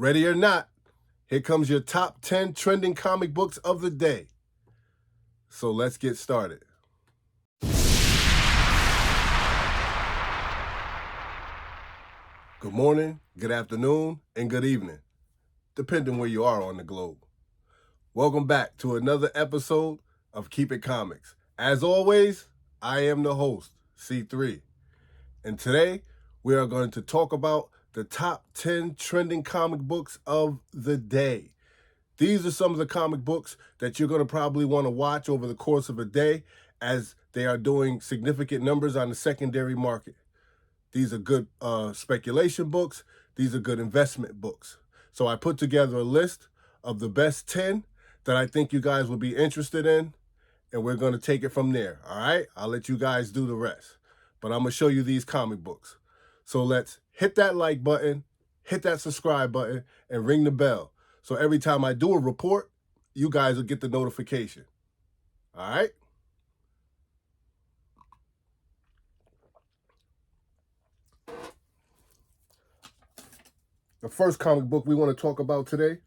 Ready or not, here comes your top 10 trending comic books of the day. So let's get started. Good morning, good afternoon, and good evening, depending where you are on the globe. Welcome back to another episode of Keep It Comics. As always, I am the host, C3. And today, we are going to talk about the top 10 trending comic books of the day. These are some of the comic books that you're going to probably want to watch over the course of a day as they are doing significant numbers on the secondary market. These are good speculation books. These are good investment books. So I put together a list of the best 10 that I think you guys will be interested in, and we're going to take it from there, all right? I'll let you guys do the rest. But I'm going to show you these comic books. So let's hit that like button, hit that subscribe button, and ring the bell. So every time I do a report, you guys will get the notification. All right? The first comic book we want to talk about today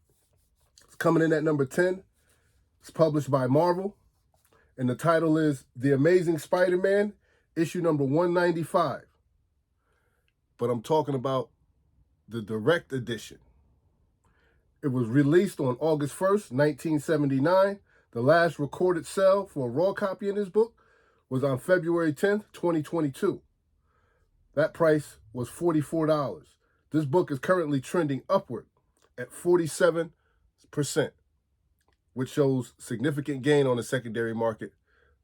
is coming in at number 10. It's published by Marvel, and the title is The Amazing Spider-Man, issue number 195. But I'm talking about the direct edition. It was released on August 1st, 1979. The last recorded sale for a raw copy in this book was on February 10th, 2022. That price was $44. This book is currently trending upward at 47%, which shows significant gain on the secondary market.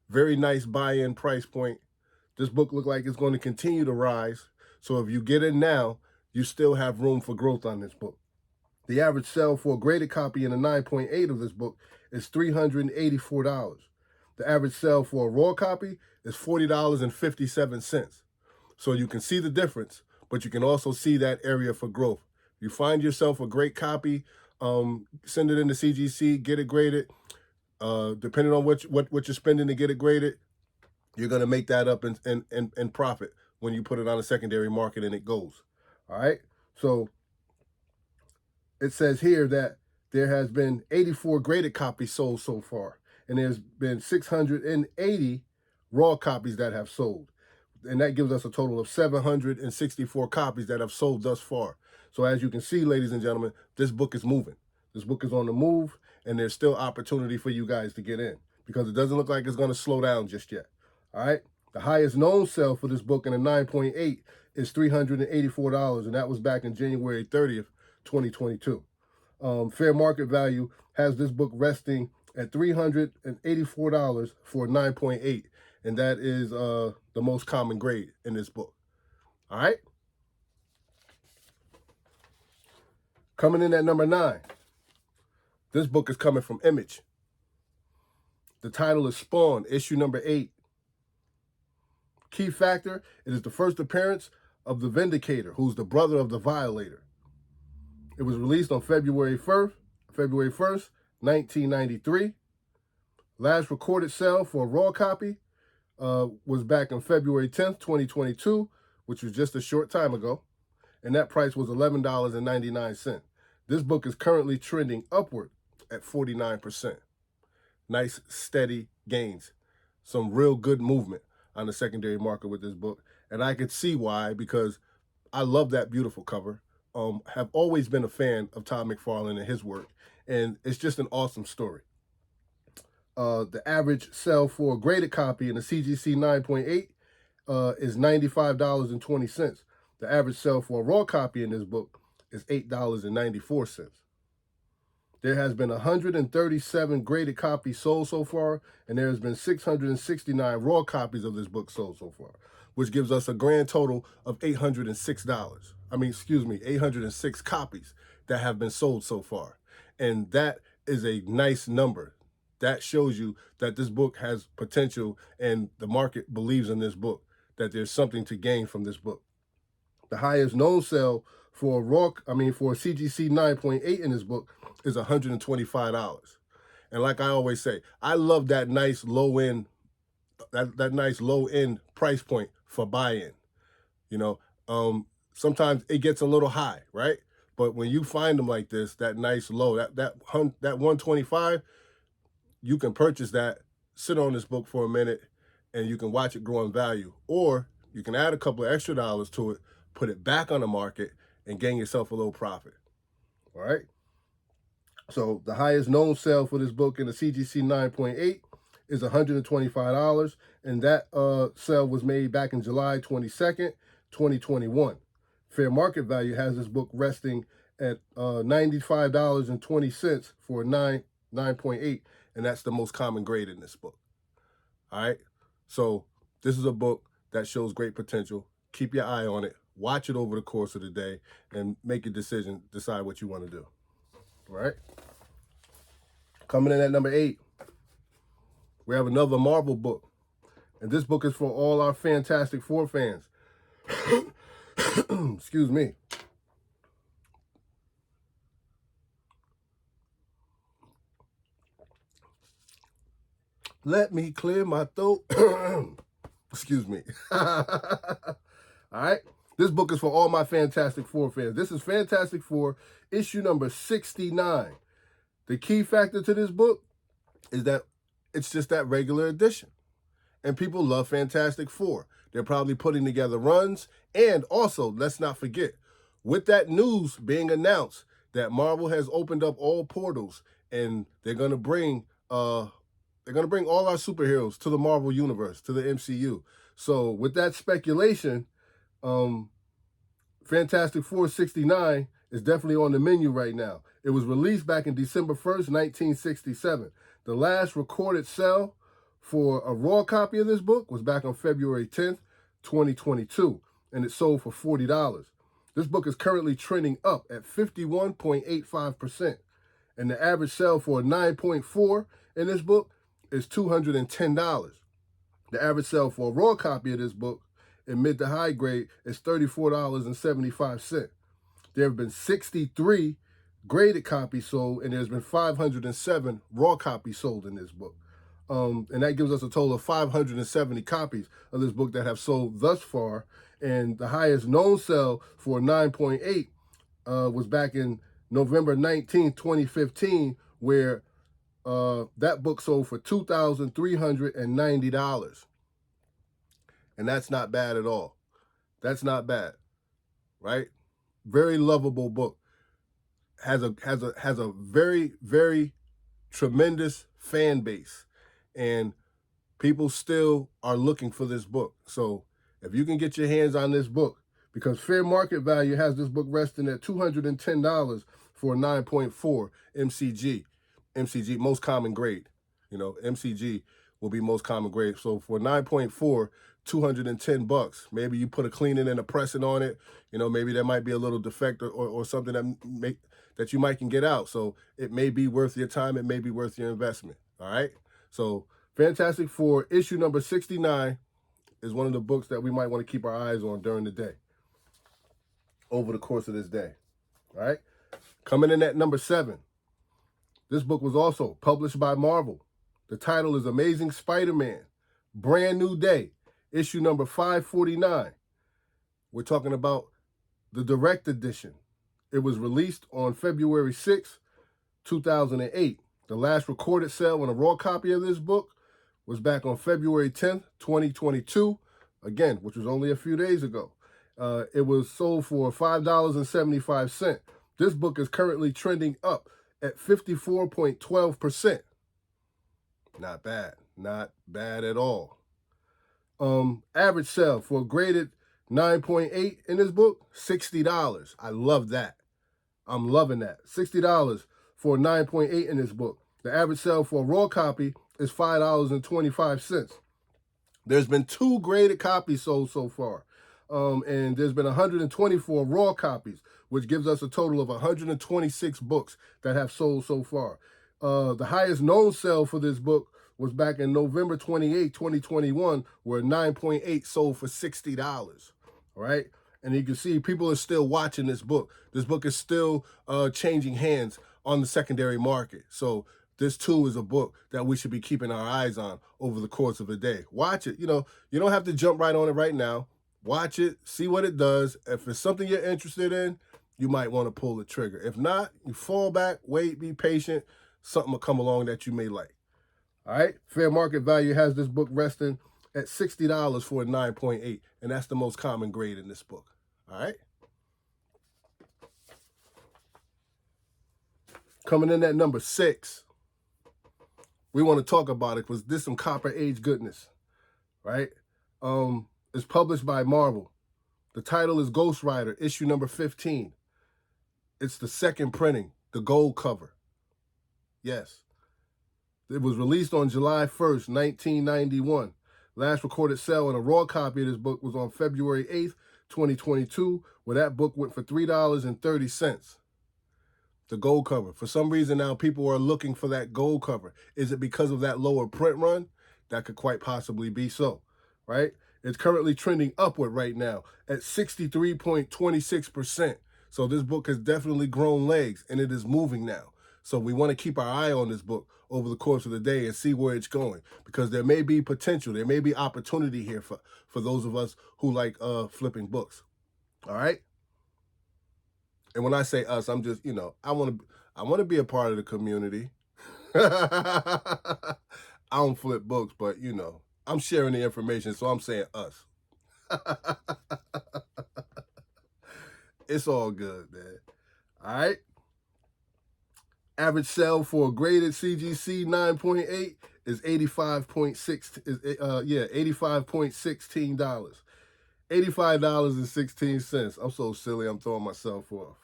Very nice buy-in price point. This book looks like it's going to continue to rise. So if you get in now, you still have room for growth on this book. The average sale for a graded copy in a 9.8 of this book is $384. The average sale for a raw copy is $40.57. So you can see the difference, but you can also see that area for growth. You find yourself a great copy, send it into CGC, get it graded. Depending on what you're spending to get it graded, you're going to make that up in profit when you put it on a secondary market and it goes. All right? So it says here that there has been 84 graded copies sold so far, and there's been 680 raw copies that have sold. And that gives us a total of 764 copies that have sold thus far. So as you can see, ladies and gentlemen, this book is moving. This book is on the move, and there's still opportunity for you guys to get in because it doesn't look like it's going to slow down just yet. All right? The highest known sale for this book in a 9.8 is $384, and that was back in January 30th, 2022. Fair market value has this book resting at $384 for 9.8, and that is the most common grade in this book. All right? Coming in at number 9. This book is coming from Image. The title is Spawn, issue number 8. Key factor, it is the first appearance of the Vindicator, who's the brother of the Violator. It was released on February 1st, 1993. Last recorded sale for a raw copy was back on February 10th, 2022, which was just a short time ago. And that price was $11.99. This book is currently trending upward at 49%. Nice, steady gains. Some real good movement on the secondary market with this book. And I could see why, because I love that beautiful cover. Have always been a fan of Todd McFarlane and his work. And it's just an awesome story. The average sale for a graded copy in the CGC 9.8 is $95.20. The average sale for a raw copy in this book is $8.94. There has been 137 graded copies sold so far, and there has been 669 raw copies of this book sold so far, which gives us a grand total of $806. 806 copies that have been sold so far. And that is a nice number. That shows you that this book has potential and the market believes in this book, that there's something to gain from this book. The highest known sale for a CGC 9.8 in this book is $125. And like I always say, I love that nice low end, that nice low end price point for buy-in. Sometimes it gets a little high, right? But when you find them like this, that nice low, that 125, you can purchase that, sit on this book for a minute, and you can watch it grow in value. Or you can add a couple of extra dollars to it, put it back on the market, and gain yourself a little profit. All right? So the highest known sale for this book in the CGC 9.8 is $125, and that sale was made back in July 22nd, 2021. Fair market value has this book resting at $95.20 for a 9.8, and that's the most common grade in this book. All right? So this is a book that shows great potential. Keep your eye on it. Watch it over the course of the day and make a decision, decide what you want to do. All right? Coming in at number 8, we have another Marvel book. And this book is for all our Fantastic Four fans. Excuse me. Let me clear my throat. Excuse me. All right. This book is for all my Fantastic Four fans. This is Fantastic Four, issue number 69. The key factor to this book is that it's just that regular edition. And people love Fantastic Four. They're probably putting together runs. And also, let's not forget, with that news being announced that Marvel has opened up all portals and they're going to bring all our superheroes to the Marvel universe, to the MCU. So with that speculation, Fantastic Four 69 is definitely on the menu right now. It was released back in December 1st, 1967. The last recorded sale for a raw copy of this book was back on February 10th, 2022, and it sold for $40. This book is currently trending up at 51.85%, and the average sale for a 9.4 in this book is $210. The average sale for a raw copy of this book in mid to high grade is $34.75. There have been 63 graded copies sold, and there's been 507 raw copies sold in this book. And that gives us a total of 570 copies of this book that have sold thus far. And the highest known sale for 9.8 was back in November 19, 2015, where that book sold for $2,390. And that's not bad at all. That's not bad, right? Very lovable book. Has a very, very tremendous fan base. And people still are looking for this book. So if you can get your hands on this book, because fair market value has this book resting at $210 for a 9.4 MCG. MCG, most common grade. You know, MCG will be most common grade. So for 9.4, $210. Maybe you put a cleaning and a pressing on it. You know, maybe there might be a little defect or something that you might can get out. So it may be worth your time. It may be worth your investment. All right. So Fantastic Four, issue number 69 is one of the books that we might want to keep our eyes on during the day, over the course of this day. All right. Coming in at number 7. This book was also published by Marvel. The title is Amazing Spider-Man, Brand New Day, issue number 549. We're talking about the direct edition. It was released on February 6, 2008. The last recorded sale on a raw copy of this book was back on February 10th, 2022, again, which was only a few days ago. It was sold for $5.75. This book is currently trending up at 54.12%. Not bad. Not bad at all. Average sale for a graded 9.8 in this book, $60. I love that. I'm loving that. $60 for a 9.8 in this book. The average sale for a raw copy is $5.25. There's been 2 graded copies sold so far. And there's been 124 raw copies, which gives us a total of 126 books that have sold so far. The highest known sale for this book was back in November 28, 2021, where 9.8 sold for $60. All right? And you can see people are still watching this book. This book is still changing hands on the secondary market. So this too is a book that we should be keeping our eyes on over the course of the day. Watch it. You know, you don't have to jump right on it right now. Watch it, see what it does. If it's something you're interested in, you might want to pull the trigger. If not, you fall back, wait, be patient. Something will come along that you may like. All right? Fair market value has this book resting at $60 for a 9.8, and that's the most common grade in this book. All right? Coming in at number 6, we want to talk about it because this is some copper age goodness, right? It's published by Marvel. The title is Ghost Rider, issue number 15. It's the second printing, the gold cover. Yes. It was released on July 1st, 1991. Last recorded sale in a raw copy of this book was on February 8th, 2022, where that book went for $3.30. The gold cover. For some reason now people are looking for that gold cover. Is it because of that lower print run? That could quite possibly be so, right? It's currently trending upward right now at 63.26%. So this book has definitely grown legs and it is moving now. So we want to keep our eye on this book over the course of the day and see where it's going, because there may be potential, there may be opportunity here for those of us who like flipping books. All right? And when I say us, I'm just, I want to be a part of the community. I don't flip books, but I'm sharing the information, so I'm saying us. It's all good, man. All right. Average sale for a graded CGC 9.8 is $85.16. $85.16. I'm so silly, I'm throwing myself off.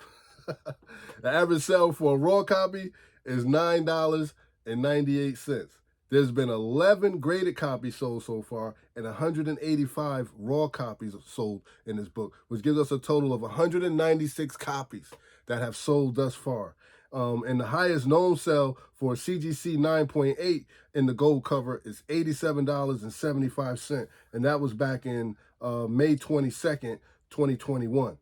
The average sale for a raw copy is $9.98. There's been 11 graded copies sold so far and 185 raw copies sold in this book, which gives us a total of 196 copies that have sold thus far. And the highest known sell for a CGC 9.8 in the gold cover is $87.75, and that was back in May 22nd, 2021.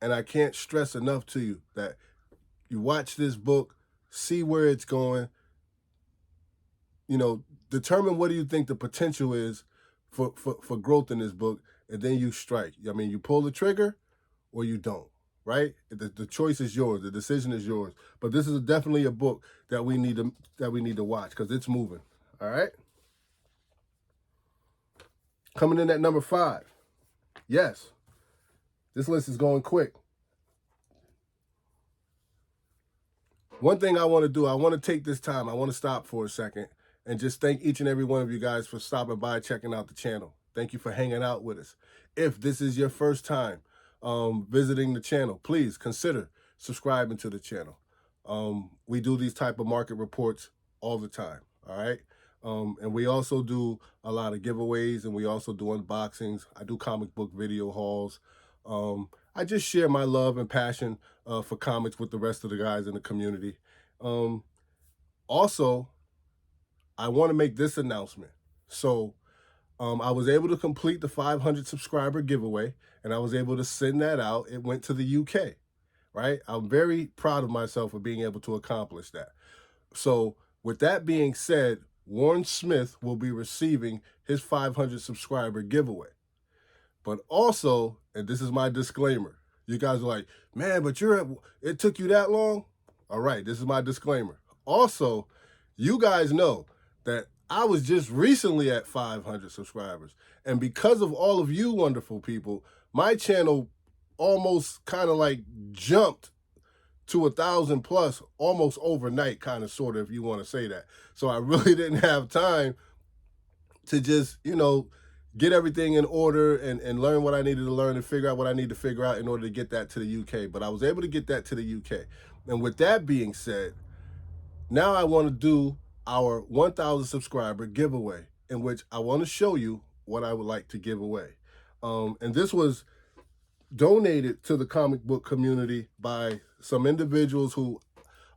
And I can't stress enough to you that you watch this book, see where it's going, determine what do you think the potential is for growth in this book, and then you strike. I mean, you pull the trigger or you don't, right? The choice is yours. The decision is yours. But this is definitely a book that we need to watch because it's moving. All right? Coming in at number 5. Yes. This list is going quick. One thing I want to do, I want to take this time, I want to stop for a second and just thank each and every one of you guys for stopping by, checking out the channel. Thank you for hanging out with us. If this is your first time visiting the channel, please consider subscribing to the channel. We do these type of market reports all the time, all right? And we also do a lot of giveaways, and we also do unboxings. I do comic book video hauls. I just share my love and passion for comics with the rest of the guys in the community. Also, I want to make this announcement. So I was able to complete the 500 subscriber giveaway, and I was able to send that out. It went to the UK, right? I'm very proud of myself for being able to accomplish that. So with that being said, Warren Smith will be receiving his 500 subscriber giveaway. But also, and this is my disclaimer, you guys are like, man, but it took you that long? All right, this is my disclaimer. Also, you guys know that I was just recently at 500 subscribers. And because of all of you wonderful people, my channel almost kind of like jumped to 1,000 plus almost overnight, kind of, sort of, if you want to say that. So I really didn't have time to just, get everything in order and learn what I needed to learn and figure out what I need to figure out in order to get that to the UK. But I was able to get that to the UK. And with that being said, now I want to do our 1,000 subscriber giveaway, in which I want to show you what I would like to give away. And this was donated to the comic book community by some individuals who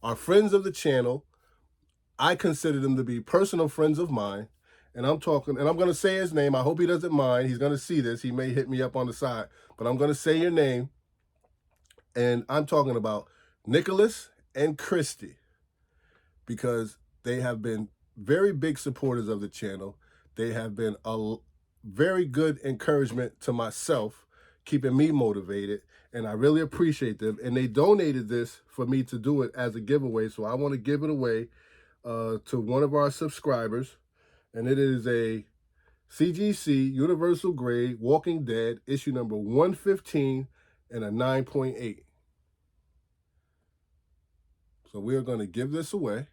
are friends of the channel. I consider them to be personal friends of mine. And I'm going to say his name. I hope he doesn't mind. He's going to see this. He may hit me up on the side, but I'm going to say your name. And I'm talking about Nicholas and Christy, because they have been very big supporters of the channel. They have been a very good encouragement to myself, keeping me motivated. And I really appreciate them. And they donated this for me to do it as a giveaway. So I want to give it away to one of our subscribers. And it is a CGC Universal Grade Walking Dead issue number 115 and a 9.8. So we are going to give this away,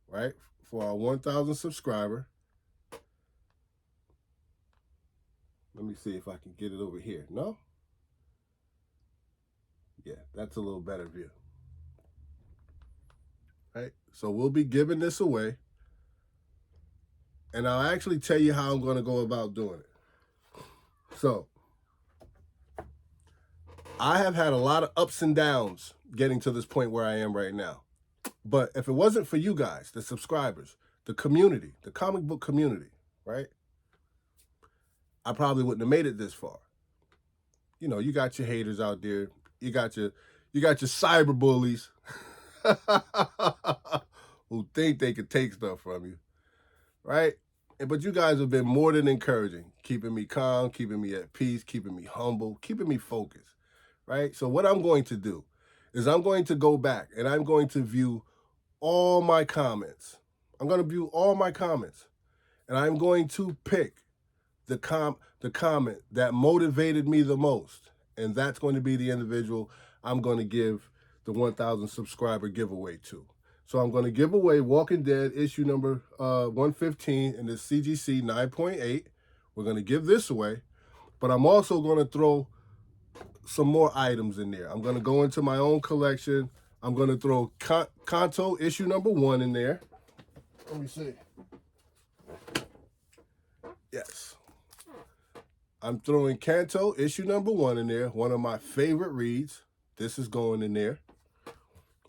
right, for our 1,000 subscriber. Let me see if I can get it over here. No? Yeah, that's a little better view. Right? So we'll be giving this away. And I'll actually tell you how I'm going to go about doing it. So, I have had a lot of ups and downs getting to this point where I am right now. But if it wasn't for you guys, the subscribers, the community, the comic book community, right? I probably wouldn't have made it this far. You know, you got your haters out there. You got your cyber bullies who think they could take stuff from you, right? But you guys have been more than encouraging, keeping me calm, keeping me at peace, keeping me humble, keeping me focused, right? So what I'm going to do is I'm going to go back and I'm going to view all my comments. I'm going to view all my comments, and I'm going to pick the comment that motivated me the most, and that's going to be the individual I'm going to give the 1,000 subscriber giveaway to. So I'm going to give away Walking Dead issue number 115 in the CGC 9.8. We're going to give this away, but I'm also going to throw some more items in there. I'm going to go into my own collection. I'm going to throw Kanto issue number 1 in there. Let me see. Yes. I'm throwing Kanto issue number 1 in there. One of my favorite reads. This is going in there.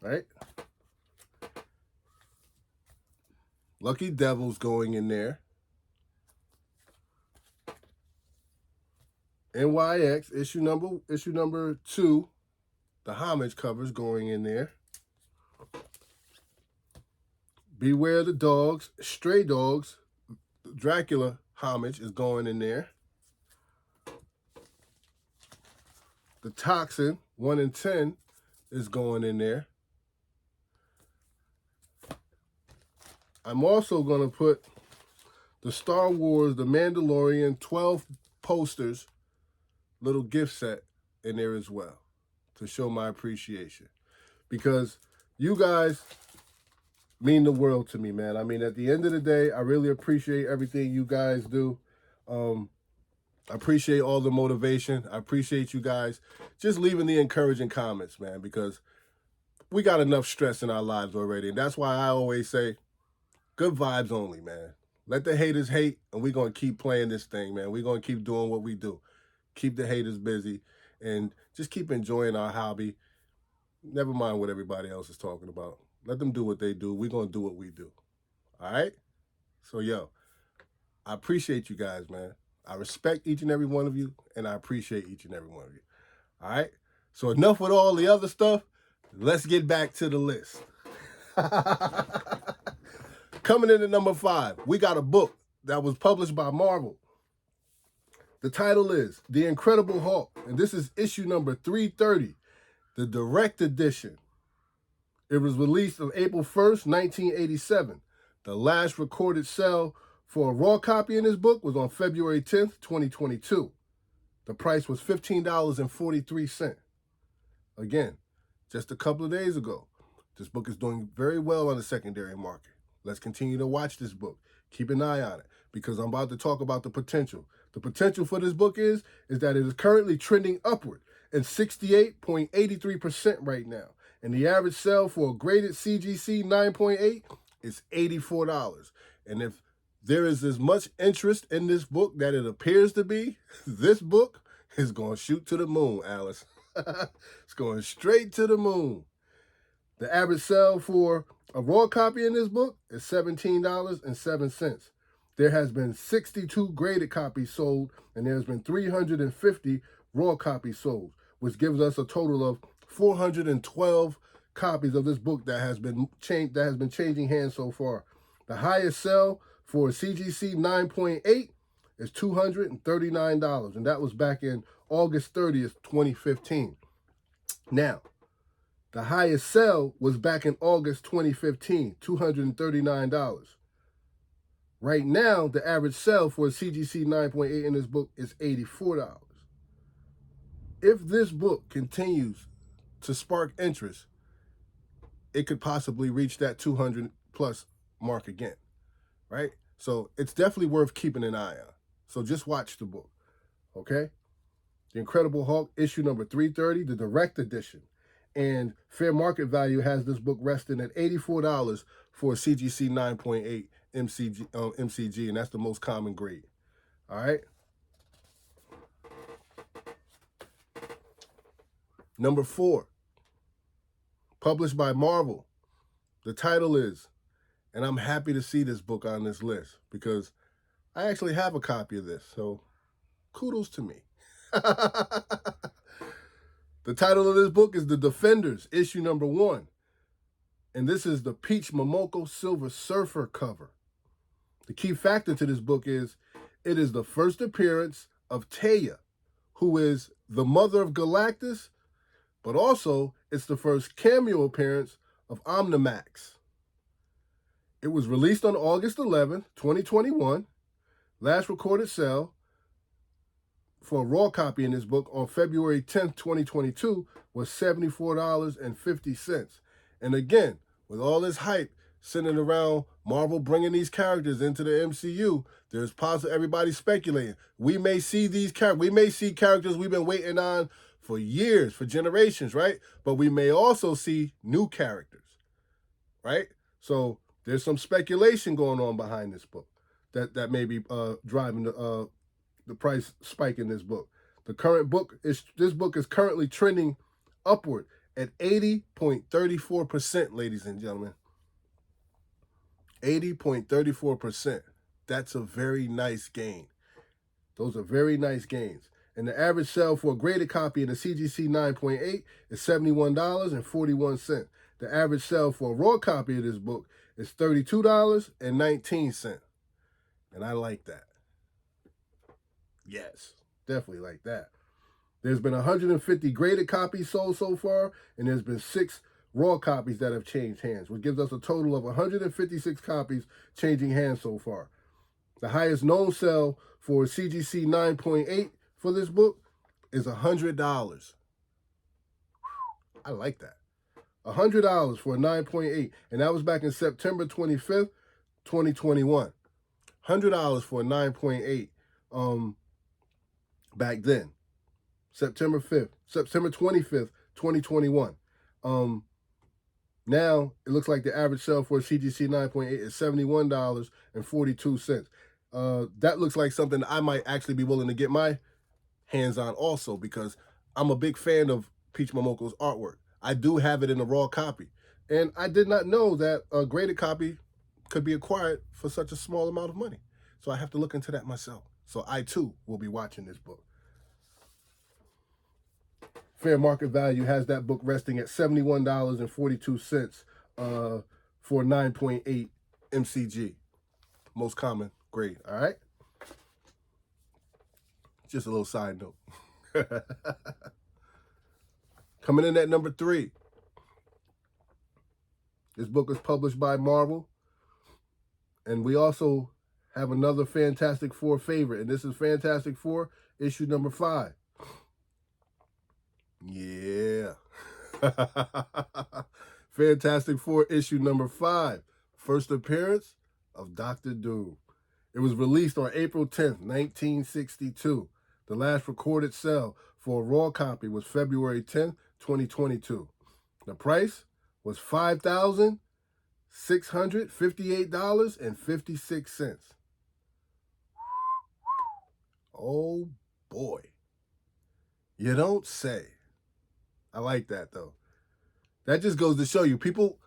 Right? Lucky Devil's going in there. NYX issue number 2. The homage covers going in there. Beware the Dogs, Stray Dogs, Dracula homage is going in there. The Toxin 1 and 10 is going in there. I'm also going to put the Star Wars, The Mandalorian 12 posters, little gift set in there as well to show my appreciation. Because you guys mean the world to me, man. I mean, at the end of the day, I really appreciate everything you guys do. I appreciate all the motivation. I appreciate you guys just leaving the encouraging comments, man, because we got enough stress in our lives already. And that's why I always say, good vibes only, man. Let the haters hate, and we're going to keep playing this thing, man. We're going to keep doing what we do. Keep the haters busy, and just keep enjoying our hobby. Never mind what everybody else is talking about. Let them do what they do. We're going to do what we do. All right? So, yo, I appreciate you guys, man. I respect each and every one of you, and I appreciate each and every one of you. All right? So enough with all the other stuff. Let's get back to the list. Coming in at number 5, we got a book that was published by Marvel. The title is The Incredible Hulk, and this is issue number 330, the direct edition. It was released on April 1st, 1987. The last recorded sale for a raw copy in this book was on February 10th, 2022. The price was $15.43. Again, just a couple of days ago. This book is doing very well on the secondary market. Let's continue to watch this book. Keep an eye on it, because I'm about to talk about the potential. The potential for this book is that it is currently trending upward and 68.83% right now. And the average sale for a graded CGC 9.8 is $84. And if there is as much interest in this book that it appears to be, this book is going to shoot to the moon, Alice. It's going straight to the moon. The average sale for a raw copy in this book is $17.07. There has been 62 graded copies sold, and there's been 350 raw copies sold, which gives us a total of 412 copies of this book that has been changing hands so far. The highest sell for a CGC 9.8 is $239, and that was back in August 30th, 2015. Now, the highest sell was back in August 2015, $239. Right now, the average sell for a CGC 9.8 in this book is $84. If this book continues to spark interest, it could possibly reach that 200 plus mark again, right? So it's definitely worth keeping an eye on. So just watch the book, okay? The Incredible Hulk, issue number 330, the direct edition. And fair market value has this book resting at $84 for a CGC 9.8 MCG, and that's the most common grade, all right? Number 4, published by Marvel. The title is, and I'm happy to see this book on this list because I actually have a copy of this, so kudos to me. The title of this book is The Defenders, issue number 1. And this is the Peach Momoko Silver Surfer cover. The key factor to this book is it is the first appearance of Taya, who is the mother of Galactus, but also it's the first cameo appearance of Omnimax. It was released on August 11th, 2021. Last recorded sale for a raw copy in this book on February 10th, 2022 was $74.50. And again, with all this hype centered around Marvel bringing these characters into the MCU, there's possibly everybody speculating. We may see these characters we've been waiting on for years, for generations, right? But we may also see new characters, right? So there's some speculation going on behind this book that may be driving the price spike in this book. This book is currently trending upward at 80.34%, ladies and gentlemen. 80.34%. That's a very nice gain. Those are very nice gains. And the average sell for a graded copy in the CGC 9.8 is $71.41. The average sell for a raw copy of this book is $32.19. And I like that. Yes, definitely like that. There's been 150 graded copies sold so far, and there's been 6 raw copies that have changed hands, which gives us a total of 156 copies changing hands so far. The highest known sell for CGC 9.8 for this book is $100. I like that. $100 for a 9.8, and that was back in September 25th, 2021. $100 for a 9.8 back then. September 25th, 2021. Now, it looks like the average sell for a CGC 9.8 is $71.42. That looks like something I might actually be willing to get my hands on also, because I'm a big fan of Peach Momoko's artwork. I do have it in a raw copy. And I did not know that a graded copy could be acquired for such a small amount of money. So I have to look into that myself. So I, too, will be watching this book. Fair market value has that book resting at $71.42 for 9.8 MCG. Most common grade, all right? Just a little side note. Coming in at number 3. This book is published by Marvel. And we also have another Fantastic Four favorite. And this is Fantastic Four, issue number 5. Yeah. Fantastic Four, issue number 5. First appearance of Dr. Doom. It was released on April 10th, 1962. The last recorded sale for a raw copy was February 10th, 2022. The price was $5,658.56. Oh boy. You don't say. I like that though. That just goes to show you, people,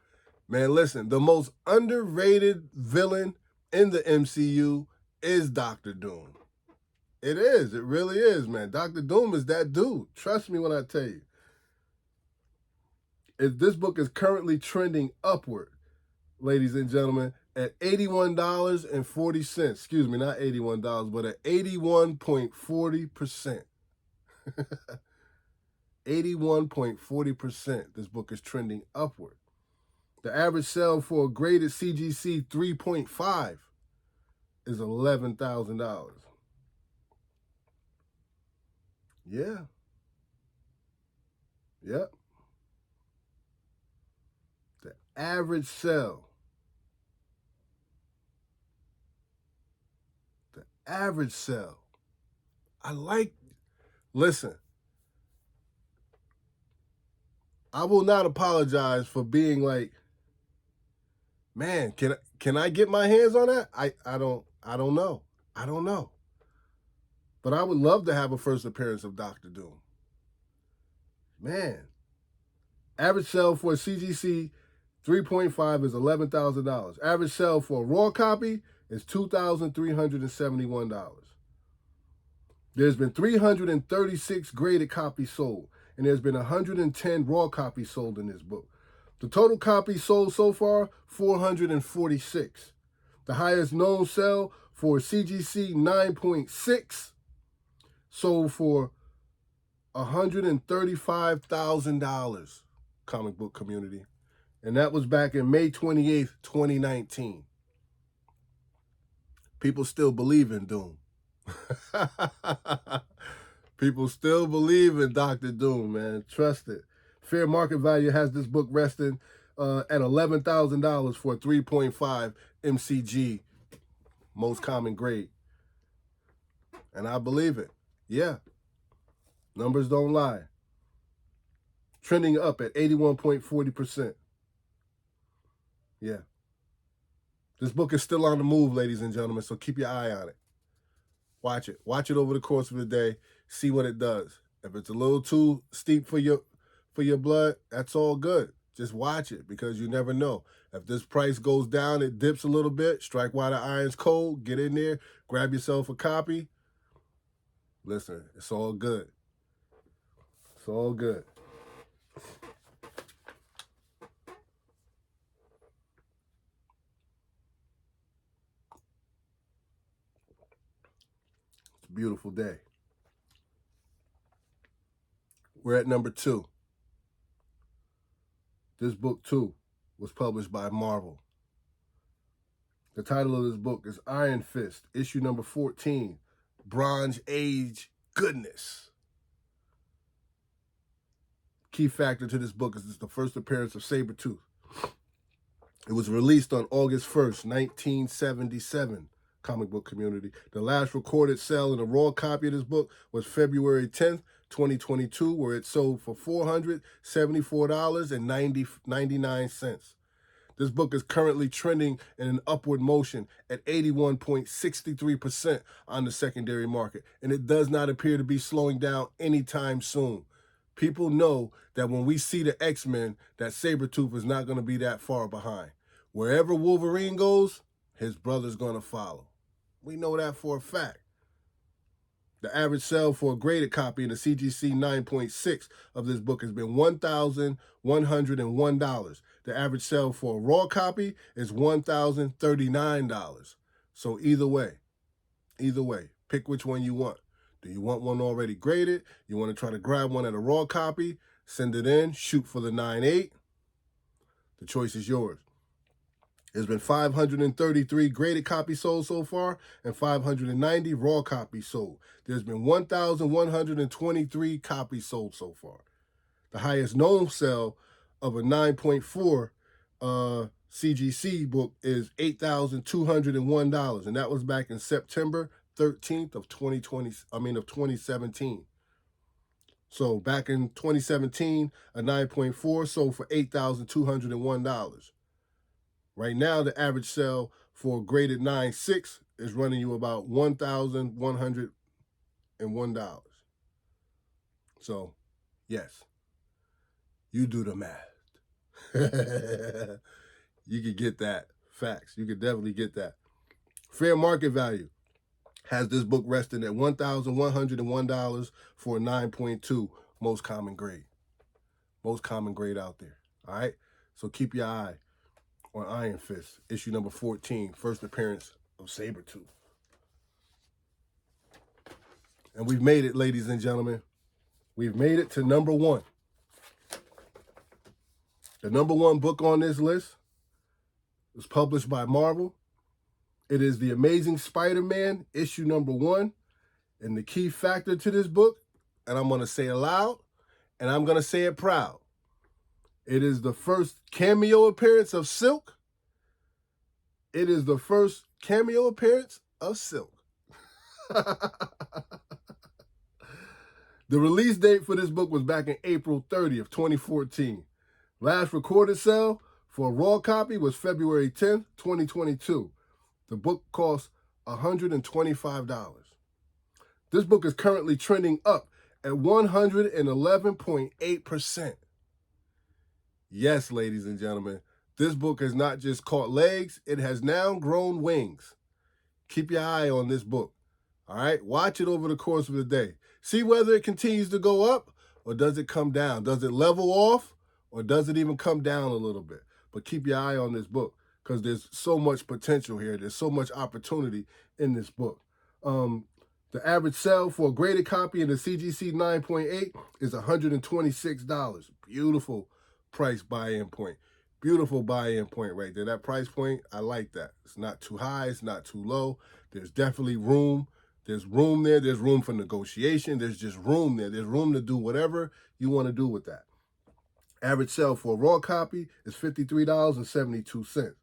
man, listen, the most underrated villain in the MCU is Dr. Doom. It is. It really is, man. Dr. Doom is that dude. Trust me when I tell you. This book is currently trending upward, ladies and gentlemen, at $81.40. Excuse me, not $81, but at 81.40%. 81.40%. This book is trending upward. The average sale for a graded CGC 3.5 is $11,000. Yeah. Yep. The average sale. The average sale. Listen, I will not apologize for being like, man, can I get my hands on that? I don't know. I don't know. But I would love to have a first appearance of Dr. Doom. Man. Average sale for a CGC 3.5 is $11,000. Average sale for a raw copy is $2,371. There's been 336 graded copies sold, and there's been 110 raw copies sold in this book. The total copies sold so far, 446. The highest known sale for CGC 9.6 sold for $135,000, comic book community. And that was back in May 28th, 2019. People still believe in Doom. People still believe in Dr. Doom, man. Trust it. Fair market value has this book resting at $11,000 for a 3.5 MCG, most common grade. And I believe it. Yeah. Numbers don't lie. Trending up at 81.40%. Yeah. This book is still on the move, ladies and gentlemen, so keep your eye on it. Watch it. Watch it over the course of the day. See what it does. If it's a little too steep for your blood, that's all good. Just watch it, because you never know. If this price goes down, it dips a little bit, strike while the iron's cold, get in there, grab yourself a copy. Listen, it's all good. It's all good. It's a beautiful day. We're at number 2. This book, too, was published by Marvel. The title of this book is Iron Fist, issue number 14, Bronze Age Goodness. Key factor to this book is it's the first appearance of Sabretooth. It was released on August 1st, 1977, comic book community. The last recorded sale in a raw copy of this book was February 10th, 2022, where it sold for $474.99. This book is currently trending in an upward motion at 81.63% on the secondary market, and it does not appear to be slowing down anytime soon. People know that when we see the X-Men, that Sabretooth is not going to be that far behind. Wherever Wolverine goes, his brother's going to follow. We know that for a fact. The average sale for a graded copy in the CGC 9.6 of this book has been $1,101. The average sale for a raw copy is $1,039. So either way, pick which one you want. Do you want one already graded? You want to try to grab one at a raw copy? Send it in, shoot for the 9.8. The choice is yours. There's been 533 graded copies sold so far and 590 raw copies sold. There's been 1,123 copies sold so far. The highest known sale of a 9.4 CGC book is $8,201, and that was back in September 13th of 2017. So back in 2017, a 9.4 sold for $8,201. Right now, the average sale for a graded 9.6 is running you about $1,101. So, yes, you do the math. You could get that. Facts. You could definitely get that. Fair market value has this book resting at $1,101 for a 9.2 most common grade. Most common grade out there. All right? So keep your eye on Iron Fist, issue number 14, first appearance of Sabretooth. And we've made it, ladies and gentlemen. We've made it to number 1. The number 1 book on this list was published by Marvel. It is The Amazing Spider-Man, issue number 1. And the key factor to this book, and I'm going to say it loud, and I'm going to say it proud, it is the first cameo appearance of Silk. It is the first cameo appearance of Silk. The release date for this book was back in April 30th, 2014. Last recorded sale for a raw copy was February 10th, 2022. The book cost $125. This book is currently trending up at 111.8%. Yes, ladies and gentlemen, this book has not just caught legs, it has now grown wings. Keep your eye on this book. All right, watch it over the course of the day. See whether it continues to go up or does it come down. Does it level off or does it even come down a little bit? But keep your eye on this book because there's so much potential here. There's so much opportunity in this book. The average sale for a graded copy in the CGC 9.8 is $126. Beautiful price buy-in point. Beautiful buy-in point right there. That price point, I like that. It's not too high. It's not too low. There's definitely room. There's room there. There's room for negotiation. There's just room there. There's room to do whatever you want to do with that. Average sale for a raw copy is $53.72.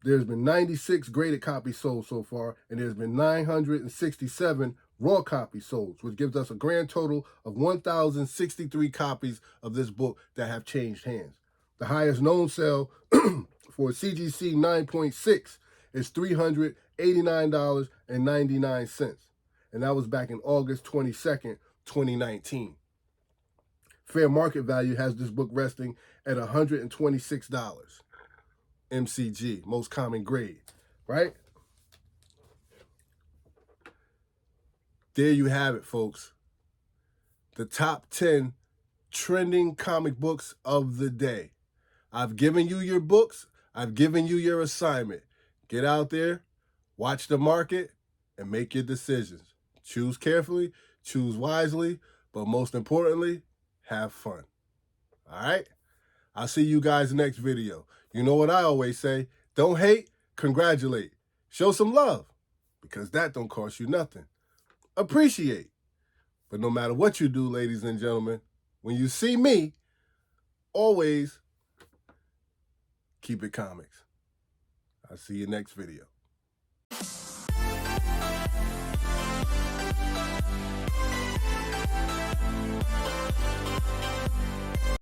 There's been 96 graded copies sold so far, and there's been 967 raw copies sold, which gives us a grand total of 1,063 copies of this book that have changed hands. The highest known sale for CGC 9.6 is $389.99, and that was back in August 22nd, 2019. Fair market value has this book resting at $126. MCG, most common grade, right? There you have it, folks. The top 10 trending comic books of the day. I've given you your books. I've given you your assignment. Get out there, watch the market, and make your decisions. Choose carefully, choose wisely, but most importantly, have fun. All right? I'll see you guys next video. You know what I always say, don't hate, congratulate. Show some love, because that don't cost you nothing. Appreciate. But no matter what you do, ladies and gentlemen, when you see me, always keep it comics. I'll see you next video.